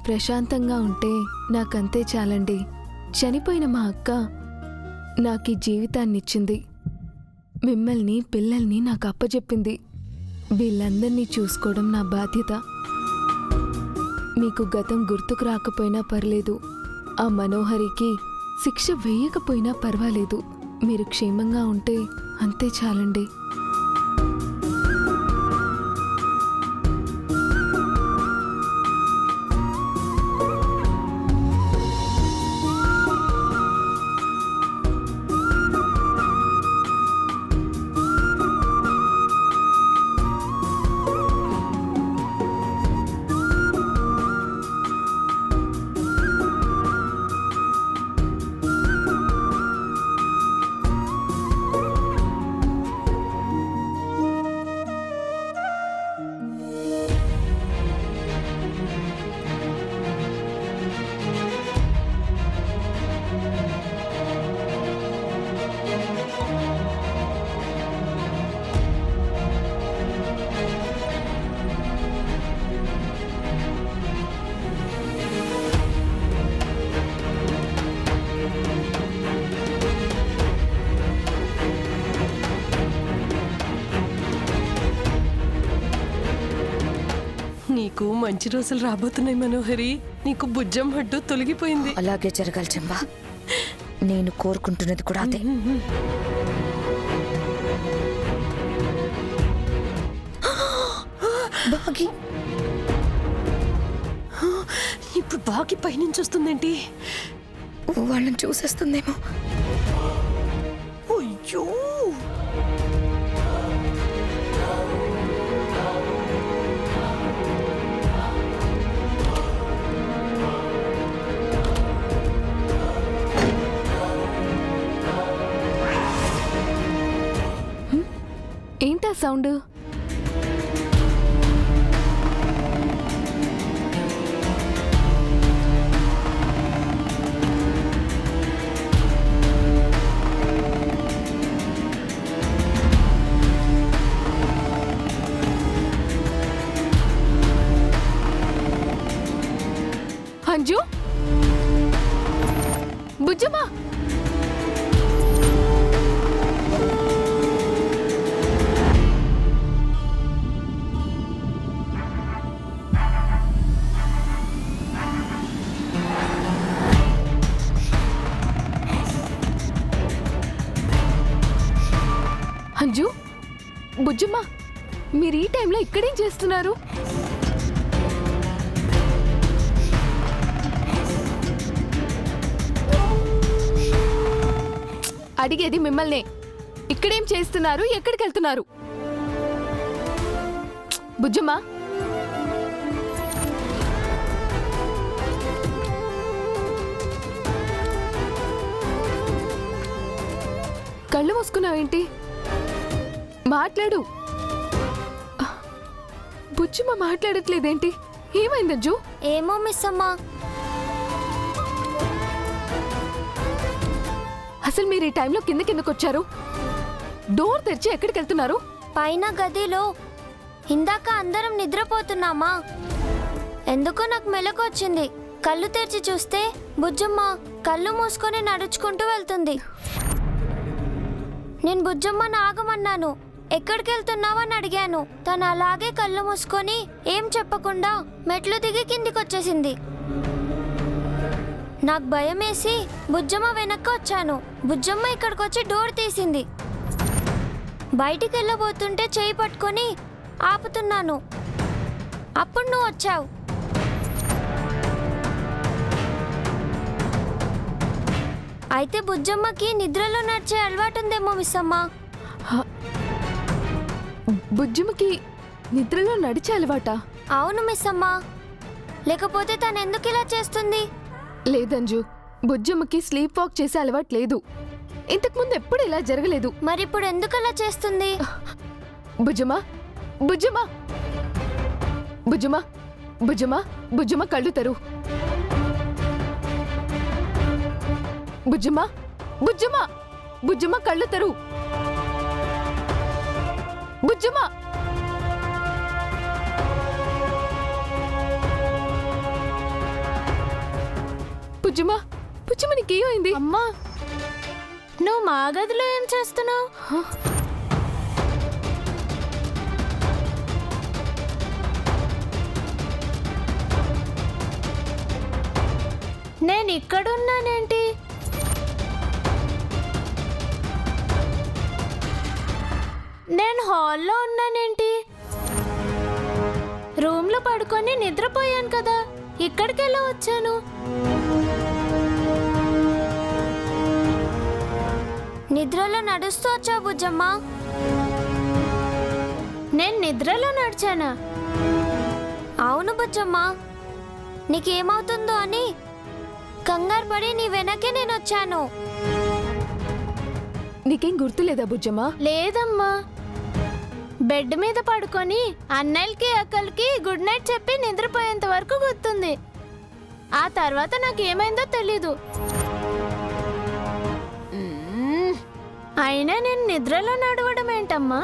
ప్రశాంతంగా ఉంటే నాకంతే చాలండి. చనిపోయిన మా అక్క నాకీ జీవితాన్నిచ్చింది. మిమ్మల్ని, పిల్లల్ని నాకు అప్పచెప్పింది. వీళ్ళందర్నీ చూసుకోవడం నా బాధ్యత. మీకు గతం గుర్తుకు రాకపోయినా పర్లేదు, ఆ మనోహరికి శిక్ష వేయకపోయినా పర్వాలేదు. మీరు క్షేమంగా ఉంటే అంతే చాలండి. నీకు మంచి రోజులు రాబోతున్నాయి మనోహరి. నీకు భుజం అడ్డు తొలగిపోయింది. అలాగే జరగాలి చెంబా. నేను కోరుకుంటున్నది కూడా అదే. బాగి ఇప్పుడు బాగి పైనుంచి వస్తుందేంటి? వాళ్ళని చూసేస్తుందేమో. అయ్యో, ఏంటా సౌండ్? అంజు, బుజ్జమ్మా, అంజు, బుజ్జమ్మా, మీరు ఈ టైంలో ఇక్కడేం చేస్తున్నారు? అడిగేది మిమ్మల్నే. ఇక్కడేం చేస్తున్నారు? ఎక్కడికి వెళ్తున్నారు? బుజ్జమ్మా, కళ్ళు మూసుకున్నావేంటి? మాట్లాడు. బుజ్జమ్మ మాట్లాడట్లేదేంటి? ఏమైంది అంజు? ఏమో మిస్ అమ్మా. అసలు మీరు ఈ టైంలో కిందకి వచ్చారు? డోర్ తెరిచి ఎక్కడికి వెళ్తున్నారు? పైన గదిలో ఇందాక అందరం నిద్రపోతున్నామా, ఎందుకో నాకు మెలకు వచ్చింది. కళ్ళు తెరిచి చూస్తే బుజ్జమ్మ కళ్ళు మూసుకొని నడుచుకుంటూ వెళ్తుంది. నేను బుజ్జమ్మని ఆగమన్నాను. ఎక్కడికి వెళ్తున్నావని అడిగాను. తను అలాగే కళ్ళు మూసుకొని ఏం చెప్పకుండా మెట్లు దిగి కిందికొచ్చేసింది. నాకు భయమేసి బుజ్జమ్మ వెనక్కి వచ్చాను. బుజ్జమ్మ ఇక్కడికొచ్చి డోర్ తీసింది. బయటికి వెళ్ళబోతుంటే చేయి పట్టుకొని ఆపుతున్నాను. అప్పుడు నువ్వు వచ్చావు. అయితే బుజ్జమ్మకి నిద్రలో నడిచే అలవాటుందేమో మిస్ అమ్మా. బుజ్జమ్మకి నిద్రలో నడిచే అలవాటా? అవును మిస్ అమ్మా. లేకపోతే తను ఎందుకు ఇలా చేస్తుంది? లేదంజు, బుజ్జమ్మకి స్లీప్ వాక్ చేసే అలవాటు లేదు. ఇంతకుముందు ఎప్పుడు ఇలా జరగలేదు. మరిప్పుడు ఎందుకు అలా చేస్తుంది? బుజ్జమ్మా, బుజ్జమ్మా, బుజ్జమ్మా, బుజ్జమ్మా, బుజ్జమ్మ కళ్ళు తెరు. బుజ్జమ్మా, బుజ్జమ్మా, బుజ్జమ్మ కళ్ళు తెరు. బుజ్జమ్మా, బుజ్జమ్మ బుజ్జమ్మ నీకేమైంది? అమ్మా నువ్వు మా గదిలో ఏం చేస్తున్నావు? నేను ఇక్కడున్నానేంటి? నేను హాల్లో ఉన్నానేంటి? రూమ్లో పడుకొని నిద్రపోయాను కదా, ఇక్కడికి ఎలా వచ్చాను? నిద్రలో నడుస్తూ వచ్చావు బుజ్జమ్మ. నేను నిద్రలో నడిచానా? అవును బుజ్జమ్మ, నీకేమవుతుందో అని కంగారు పడి నీ వెనకే నేను వచ్చాను. నీకేం గుర్తులేదా బుజ్జమ్మ? లేదమ్మా, బెడ్ మీద పడుకొని అన్నయ్యకి అక్కలకి గుడ్ నైట్ చెప్పి నిద్రపోయేంత వరకు గుర్తుంది. ఆ తర్వాత నాకేమైందో తెలీదు. అయినా నేను నిద్రలో నడవడం ఏంటమ్మా?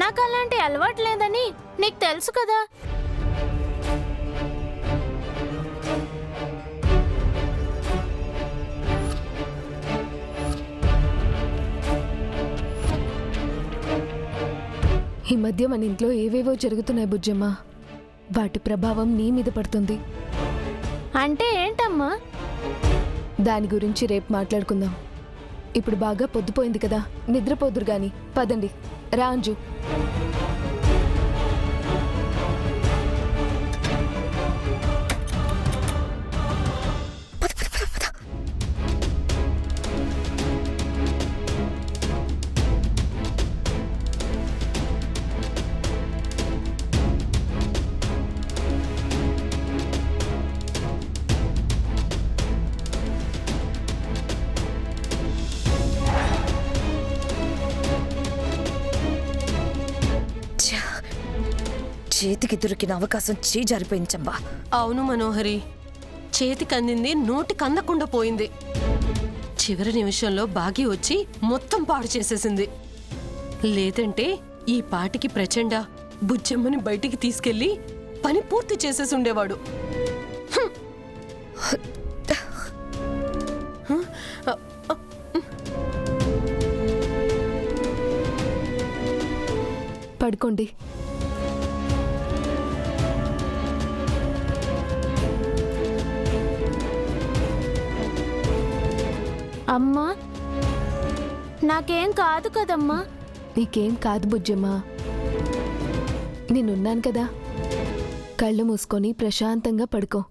నాకు అలాంటి అలవాటు లేదని నీకు తెలుసు కదా. ఈ మధ్య మన ఇంట్లో ఏవేవో జరుగుతున్నాయి బుజ్జమ్మ. వాటి ప్రభావం నీ మీద పడుతుంది. అంటే ఏంటమ్మా? దాని గురించి రేపు మాట్లాడుకుందాం. ఇప్పుడు బాగా పొద్దుపోయింది కదా, నిద్రపోదురు గాని. పదండి, రా అంజు. చేతికి దొరికిన అవకాశం జారిపోయింది చంబా. అవును మనోహరి, చేతికి అందింది నోటికి అందకుండా పోయింది. చివరి నిమిషంలో బాగి వచ్చి మొత్తం పాడు చేసేసింది. లేదంటే ఈ పాటికి ప్రచండ బుజ్జమ్మని బయటికి తీసుకెళ్లి పని పూర్తి చేసేసి ఉండేవాడు. పడుకోండి. అమ్మా నాకేం కాదు కదమ్మా. నీకేం కాదు బుజ్జమ్మ, నేనున్నాను కదా. కళ్ళు మూసుకొని ప్రశాంతంగా పడుకో.